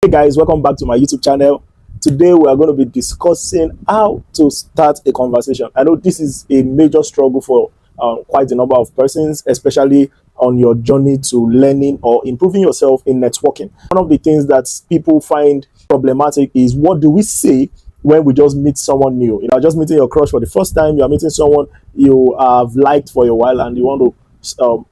Hey guys, welcome back to my YouTube channel. Today we are going to be discussing how to start a conversation. I know this is a major struggle for quite a number of persons, especially on your journey to learning or improving yourself in networking. One of the things that people find problematic is, what do we say when we just meet someone new? Just meeting your crush for the first time. You are meeting someone you have liked for a while and you want to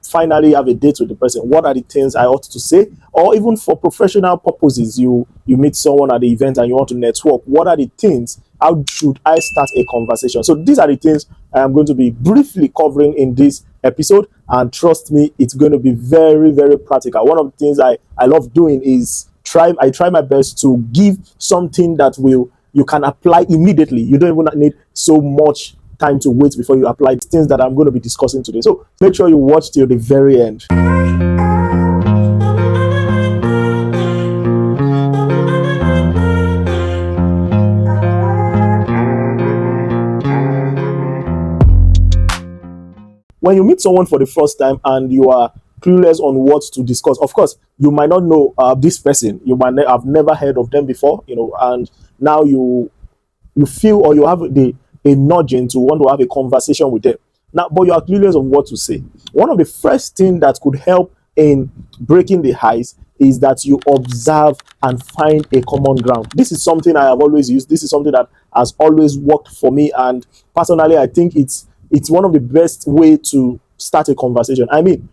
finally have a date with the person. What are the things I ought to say? Or even for professional purposes, you meet someone at the event and you want to network. What are the things? How should I start a conversation? So these are the things I am going to be briefly covering in this episode, and trust me, it's going to be very, very practical. One of the things I love doing is I try my best to give something that will you can apply immediately. You don't even need so much time to wait before you apply things that I'm going to be discussing today. So make sure you watch till the very end. When you meet someone for the first time and you are clueless on what to discuss, of course, you might not know this person. You might have never heard of them before, and now you feel, or you have a nudging to want to have a conversation with them. Now, but you are clueless on what to say. One of the first things that could help in breaking the ice is that you observe and find a common ground. This is something I have always used. This is something that has always worked for me, and personally, I think it's one of the best way to start a conversation. I mean,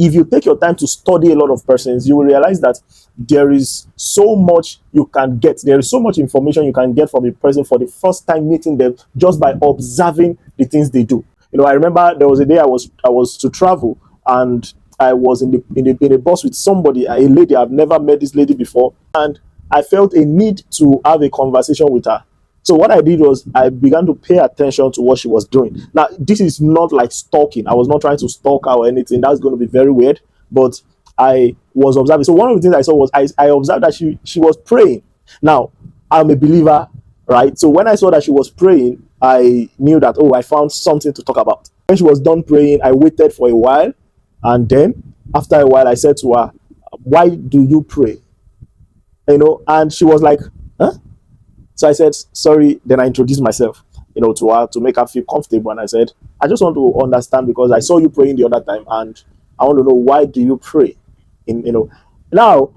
if you take your time to study a lot of persons, you will realize that there is so much you can get. There is so much information you can get from a person for the first time meeting them, just by observing the things they do. I remember there was a day I was to travel, and I was in a bus with somebody, a lady. I've never met this lady before, and I felt a need to have a conversation with her. So what I did was I began to pay attention to what she was doing. Now, this is not like stalking. I was not trying to stalk her or anything. That's going to be very weird. But I was observing. So one of the things I saw was I observed that she was praying. Now, I'm a believer, right? So when I saw that she was praying, I knew that, I found something to talk about. When she was done praying, I waited for a while. And then after a while, I said to her, "Why do you pray?" And she was like, "Huh?" So I said, "Sorry." Then I introduced myself, to her to make her feel comfortable. And I said, "I just want to understand, because I saw you praying the other time, and I want to know, why do you pray?" Now,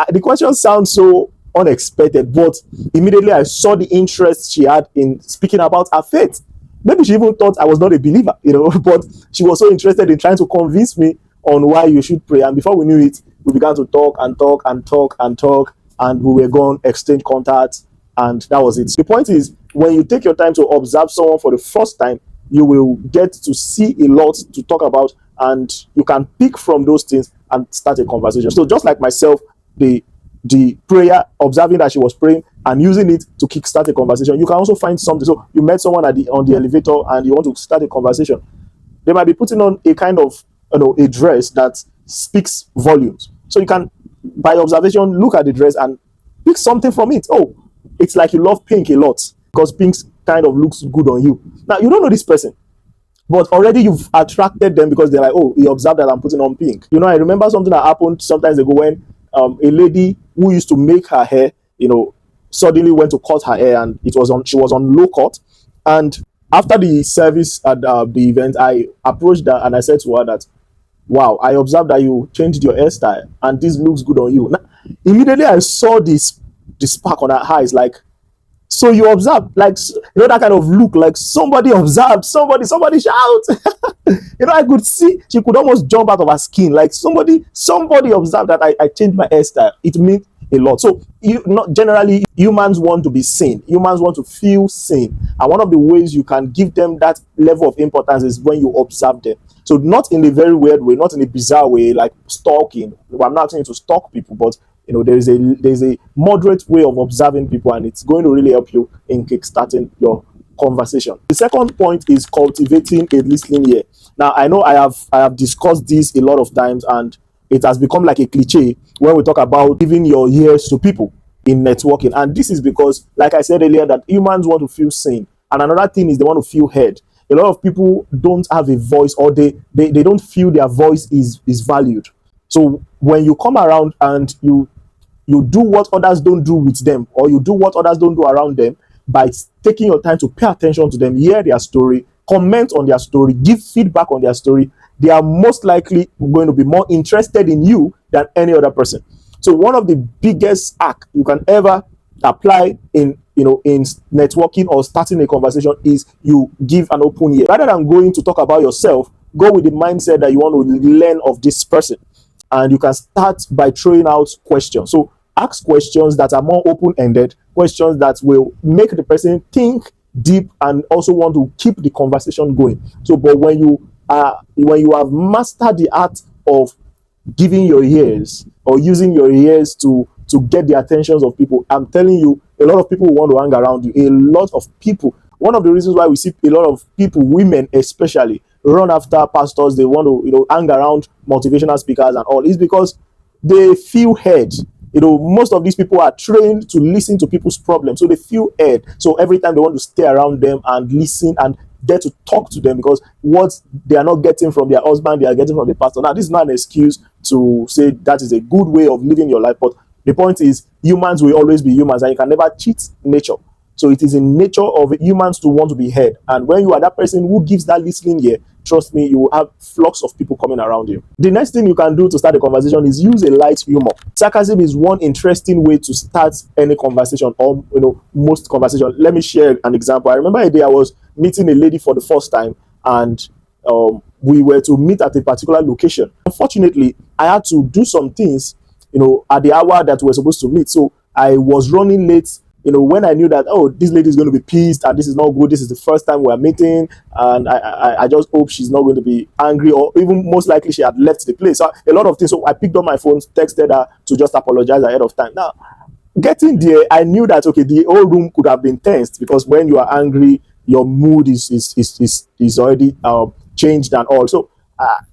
the question sounds so unexpected, but immediately I saw the interest she had in speaking about her faith. Maybe she even thought I was not a believer, but she was so interested in trying to convince me on why you should pray. And before we knew it, we began to talk and talk and talk and talk, and we were going to exchange contacts. And that was it. The point is, when you take your time to observe someone for the first time, you will get to see a lot to talk about, and you can pick from those things and start a conversation. So just like myself, the prayer, observing that she was praying and using it to kickstart a conversation, you can also find something. So you met someone on the elevator and you want to start a conversation. They might be putting on a kind of a dress that speaks volumes. So you can, by observation, look at the dress and pick something from it. Oh, it's like you love pink a lot, because pink kind of looks good on you. Now, you don't know this person, but already you've attracted them because they're like, "Oh, he observed that I'm putting on pink." I remember something that happened sometimes ago when a lady who used to make her hair, suddenly went to cut her hair, and she was on low cut. And after the service at the event, I approached her and I said to her that, "Wow, I observed that you changed your hairstyle and this looks good on you." Now, immediately I saw the spark on her eyes, like, "So you observed," like, that kind of look, like somebody observed, somebody shout. I could see she could almost jump out of her skin, like somebody observed that I changed my hairstyle. It means a lot. So not generally, humans want to be seen. Humans want to feel seen, and one of the ways you can give them that level of importance is when you observe them. So not in a very weird way, not in a bizarre way like stalking. I'm not saying to stalk people, but there's a moderate way of observing people, and it's going to really help you in kickstarting your conversation. The second point is cultivating a listening ear. Now, I know I have discussed this a lot of times, and it has become like a cliche when we talk about giving your ears to people in networking. And this is because, like I said earlier, that humans want to feel seen, and another thing is they want to feel heard. A lot of people don't have a voice, or they don't feel their voice is valued. So when you come around and you you do what others don't do with them, or you do what others don't do around them by taking your time to pay attention to them, hear their story, comment on their story, give feedback on their story, they are most likely going to be more interested in you than any other person. So one of the biggest hack you can ever apply in in networking or starting a conversation is you give an open ear. Rather than going to talk about yourself, go with the mindset that you want to learn of this person. And you can start by throwing out questions. So ask questions that are more open-ended, questions that will make the person think deep and also want to keep the conversation going. So but when you have mastered the art of giving your ears or using your ears to get the attentions of people, I'm telling you, a lot of people want to hang around you. A lot of people. One of the reasons why we see a lot of people, women especially, run after pastors, they want to hang around motivational speakers and all, is because they feel heard. Most of these people are trained to listen to people's problems, so they feel heard. So every time they want to stay around them and listen and get to talk to them, because what they are not getting from their husband, they are getting from the pastor. Now, this is not an excuse to say that is a good way of living your life, but the point is, humans will always be humans, and you can never cheat nature. So it is in nature of humans to want to be heard. And when you are that person who gives that listening ear, trust me, you will have flocks of people coming around you. The next thing you can do to start a conversation is use a light humor. Sarcasm is one interesting way to start any conversation, or most conversation. Let me share an example. I remember a day I was meeting a lady for the first time, and we were to meet at a particular location. Unfortunately, I had to do some things at the hour that we were supposed to meet. So I was running late. When I knew that, oh, this lady is going to be pissed and this is not good, this is the first time we're meeting, and I just hope she's not going to be angry, or even most likely she had left the place. So a lot of things. So I picked up my phone, texted her to just apologize ahead of time. Now, getting there, I knew that, okay, the whole room could have been tensed, because when you are angry, your mood is already changed and all. So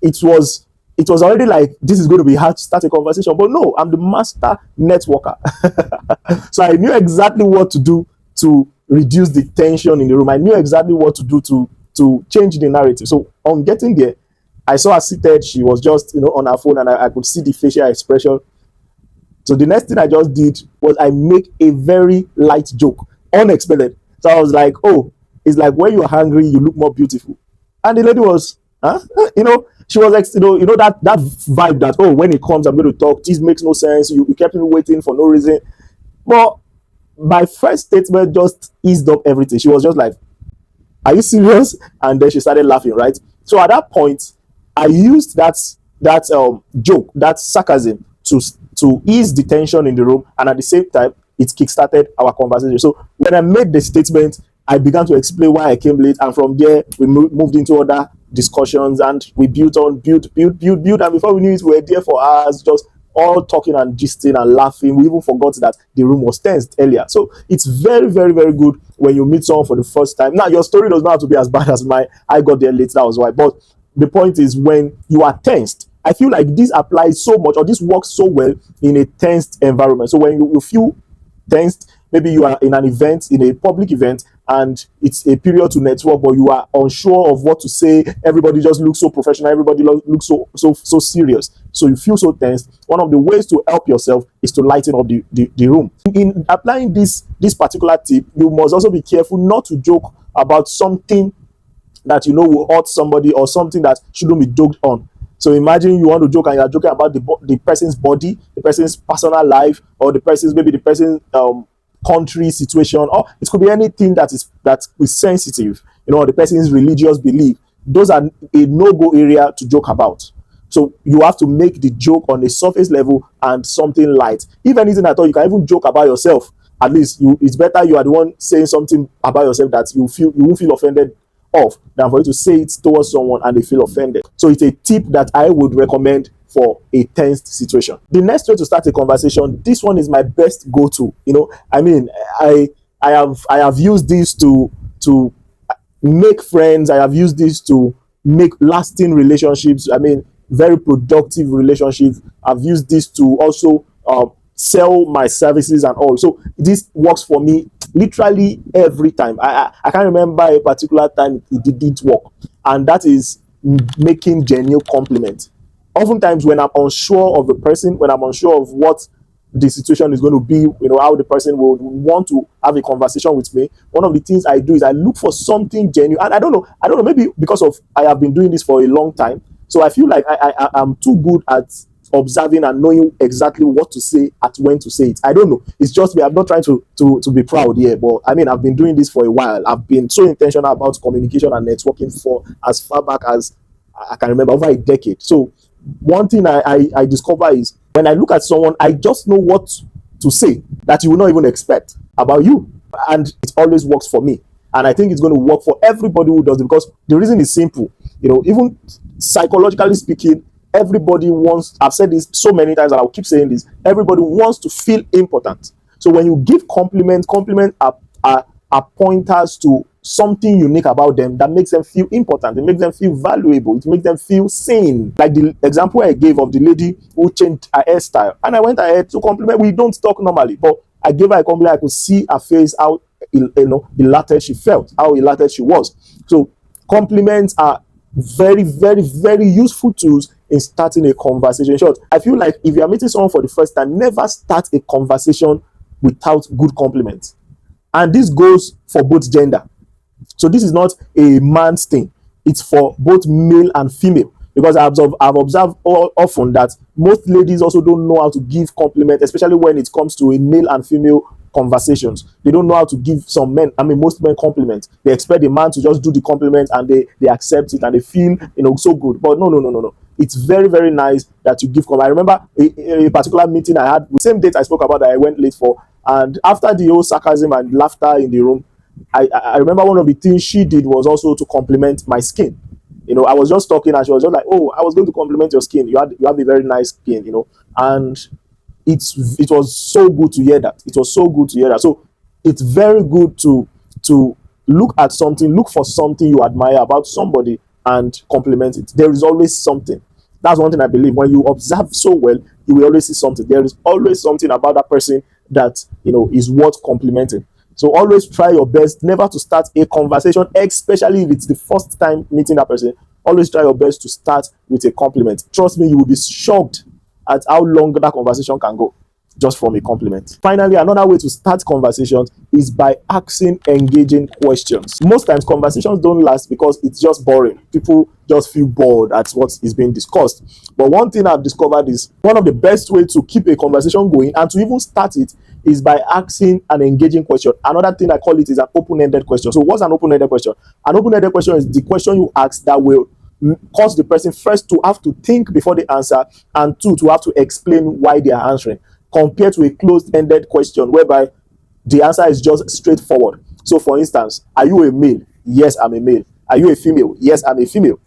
it was already like, this is going to be hard to start a conversation. But no, I'm the master networker. So I knew exactly what to do to reduce the tension in the room. I knew exactly what to do to change the narrative. So on getting there, I saw her seated. She was just on her phone, and I could see the facial expression. So the next thing I just did was I make a very light joke, unexpected. So I was like, oh, it's like when you are hungry, you look more beautiful. And the lady was, huh? She was like, that vibe that, oh, when it comes, I'm going to talk. This makes no sense. You kept me waiting for no reason. But my first statement just eased up everything. She was just like, are you serious? And then she started laughing, right? So at that point, I used that joke, that sarcasm, to ease the tension in the room, and at the same time, it kickstarted our conversation. So when I made the statement, I began to explain why I came late, and from there we moved into other discussions, and we built, and before we knew it, we were there for hours, just all talking and gisting and laughing. We even forgot that the room was tensed earlier. So it's very, very, very good when you meet someone for the first time. Now, your story does not have to be as bad as mine. I got there late, that was why. But the point is, when you are tensed, I feel like this applies so much, or this works so well in a tensed environment. So when you feel tensed, maybe you are in an event, in a public event, and it's a period to network, but you are unsure of what to say. Everybody just looks so professional. Everybody looks so serious. So you feel so tense. One of the ways to help yourself is to lighten up the room. In applying this particular tip, you must also be careful not to joke about something that will hurt somebody, or something that shouldn't be joked on. So imagine you want to joke, and you are joking about the person's body, the person's personal life, or the person's country situation, or it could be anything that is sensitive, or the person's religious belief. Those are a no-go area to joke about. So you have to make the joke on a surface level and something light. If anything at all, you can even joke about yourself. At least it's better you are the one saying something about yourself that you won't feel offended of, than for you to say it towards someone and they feel offended. So it's a tip that I would recommend for a tensed situation. The next way to start a conversation, this one is my best go-to. I have used this to make friends. I have used this to make lasting relationships. Very productive relationships. I've used this to also sell my services and all. So this works for me literally every time. I can't remember a particular time it didn't work, and that is making genuine compliments. Oftentimes, when I'm unsure of the person, when I'm unsure of what the situation is going to be, how the person would want to have a conversation with me. One of the things I do is I look for something genuine. And I don't know, maybe because of I have been doing this for a long time. So I feel like I'm too good at observing and knowing exactly what to say at when to say it. I don't know. It's just me. I'm not trying to be proud here, but I mean, I've been doing this for a while. I've been so intentional about communication and networking for as far back as I can remember, over a decade. So one thing I discover is when I look at someone, I just know what to say that you will not even expect about you. And it always works for me. And I think it's going to work for everybody who does it, because the reason is simple. Even psychologically speaking, everybody wants, I've said this so many times and I'll keep saying this, everybody wants to feel important. So when you give compliments are pointers to something unique about them that makes them feel important. It makes them feel valuable. It makes them feel seen. Like the example I gave of the lady who changed her hairstyle. And I went ahead to compliment. We don't talk normally, but I gave her a compliment. I could see her face, how elated she felt, how elated she was. So compliments are very, very, very useful tools in starting a conversation. Short, I feel like if you are meeting someone for the first time, never start a conversation without good compliments. And this goes for both gender. So this is not a man's thing. It's for both male and female. Because I've observed often that most ladies also don't know how to give compliments, especially when it comes to a male and female conversations. They don't know how to give some men, most men compliments. They expect a man to just do the compliment and they accept it and they feel, so good. But no. It's very, very nice that you give compliment. I remember a particular meeting I had, the same date I spoke about that I went late for. And after the whole sarcasm and laughter in the room, I remember one of the things she did was also to compliment my skin. I was just talking and she was just like, "Oh, I was going to compliment your skin. You have a very nice skin, And it was so good to hear that. It was so good to hear that. So it's very good to look for something you admire about somebody and compliment it. There is always something. That's one thing I believe. When you observe so well, you will always see something. There is always something about that person that is worth complimenting. So always try your best never to start a conversation, especially if it's the first time meeting that person. Always try your best to start with a compliment. Trust me, you will be shocked at how long that conversation can go just from a compliment. Finally, another way to start conversations is by asking engaging questions. Most times conversations don't last because it's just boring. People just feel bored at what is being discussed. But one thing I've discovered is one of the best ways to keep a conversation going and to even start it is by asking an engaging question. Another thing I call it is an open-ended question. So what's an open-ended question? An open-ended question is the question you ask that will cause the person first to have to think before they answer, and two, to have to explain why they are answering, compared to a closed-ended question whereby the answer is just straightforward. So for instance, are you a male? Yes, I'm a male. Are you a female? Yes, I'm a female.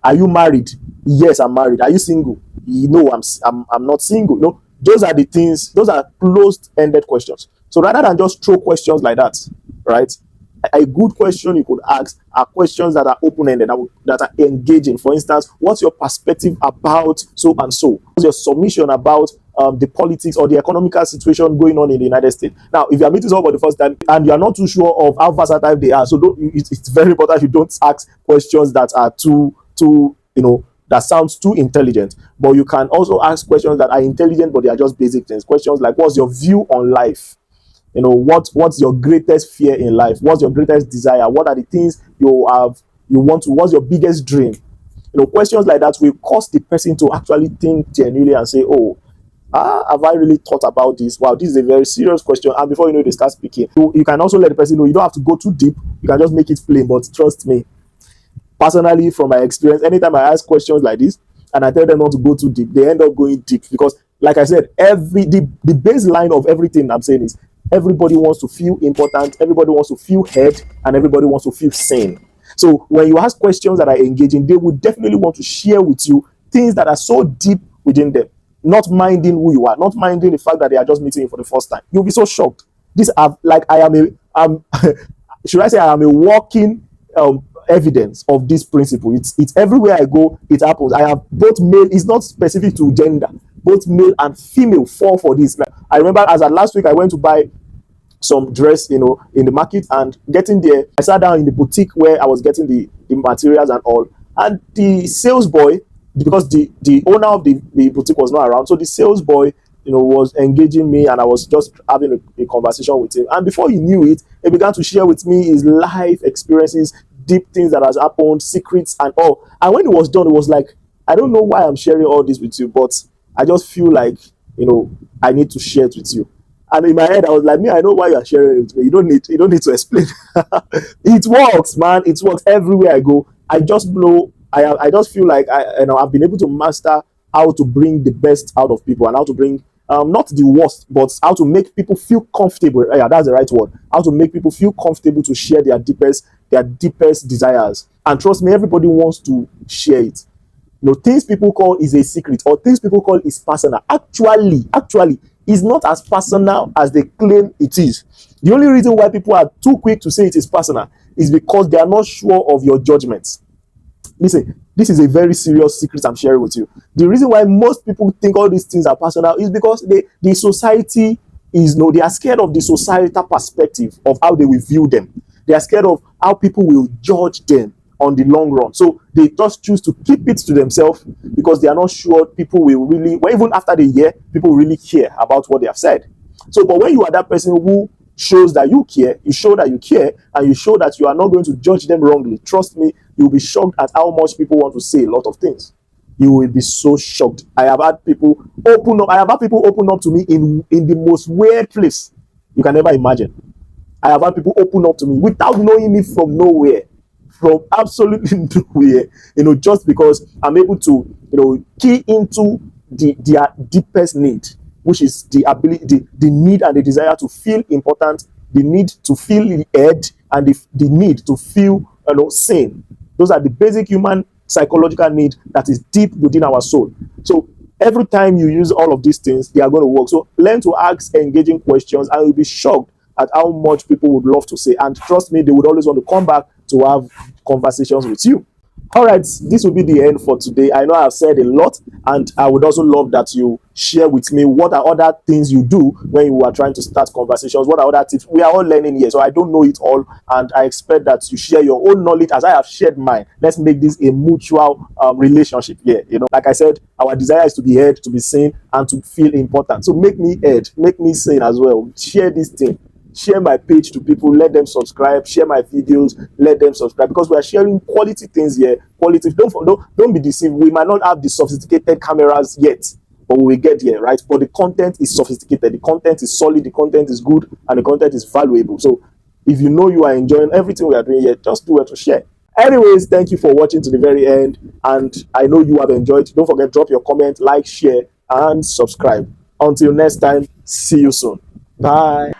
Are you married? Yes, I'm married. Are you single? No, I'm not single. Those are the things, those are closed-ended questions. So rather than just throw questions like that, right? A good question you could ask are questions that are open-ended, that are engaging. For instance, what's your perspective about so and so? What's your submission about the politics or the economical situation going on in the United States? Now, if you are meeting someone for the first time and you are not too sure of how versatile they are, so it's very important you don't ask questions that are too that sounds too intelligent. But you can also ask questions that are intelligent, but they are just basic things. Questions like, what's your view on life? What's your greatest fear in life? What's your greatest desire? What are the things you want to, what's your biggest dream? Questions like that will cause the person to actually think genuinely and say, oh, have I really thought about this? Wow, this is a very serious question. And before you know, they start speaking. So you can also let the person know you don't have to go too deep. You can just make it plain. But trust me, personally, from my experience, anytime I ask questions like this and I tell them not to go too deep, they end up going deep. Because like I said, the baseline of everything I'm saying is everybody wants to feel important, everybody wants to feel heard, and everybody wants to feel seen. So when you ask questions that are engaging, they will definitely want to share with you things that are so deep within them, not minding who you are, not minding the fact that they are just meeting you for the first time. You'll be so shocked. Should I say I am a walking evidence of this principle. It's everywhere I go, it happens. I have both male, it's not specific to gender, both male and female fall for this. I remember as at last week I went to buy some dress, in the market, and getting there, I sat down in the boutique where I was getting the materials and all. And the sales boy, because the owner of the boutique was not around, so the sales boy was engaging me, and I was just having a conversation with him. And before he knew it, he began to share with me his life experiences, deep things that has happened, secrets and all. And when it was done, it was like, I don't know why I'm sharing all this with you, but I just feel like, I need to share it with you. And in my head, I was like, me, I know why you are sharing it with me. You don't need to explain. It works, man. It works everywhere I go. I just know. I just feel like I've been able to master how to bring the best out of people, and how to bring not the worst, but how to make people feel comfortable. Yeah, that's the right word. How to make people feel comfortable to share their deepest desires. And trust me, everybody wants to share it. Things people call is a secret, or things people call is personal, actually is not as personal as they claim it is. The only reason why people are too quick to say it is personal is because they are not sure of your judgments. Listen, this is a very serious secret I'm sharing with you. The reason why most people think all these things are personal is because the society they are scared of the societal perspective of how they will view them. They are scared of how people will judge them on the long run. So they just choose to keep it to themselves because they are not sure people will really, well, even after the year, people will really care about what they have said. So, but when you are that person who shows that you care, you show that you care, and you show that you are not going to judge them wrongly, trust me, you'll be shocked at how much people want to say a lot of things. You will be so shocked. I have had people open up to me in the most weird place you can never imagine. I have had people open up to me without knowing me from nowhere, from absolutely nowhere, just because I'm able to, key into their deepest need, which is the ability, the need and the desire to feel important, the need to feel heard, and the need to feel, sane. Those are the basic human psychological need that is deep within our soul. So every time you use all of these things, they are going to work. So learn to ask engaging questions, and you'll be shocked at how much people would love to say. And trust me, they would always want to come back to have conversations with you. All right, this will be the end for today. I know I've said a lot, and I would also love that you share with me what are other things you do when you are trying to start conversations. What are other tips? We are all learning here, so I don't know it all, and I expect that you share your own knowledge as I have shared mine. Let's make this a mutual relationship here. Like I said, our desire is to be heard, to be seen, and to feel important. So make me heard, make me seen as well. Share this thing. Share my page to people, let them subscribe. Share my videos, let them subscribe, because we are sharing quality things here. Quality. Don't be deceived. We might not have the sophisticated cameras yet, but we will get there, right? But the content is sophisticated, the content is solid, the content is good, and the content is valuable. So if you know you are enjoying everything we are doing here, just do it to share. Anyways, thank you for watching to the very end, and I know you have enjoyed. Don't forget, drop your comment, like, share, and subscribe. Until next time, see you soon. Bye.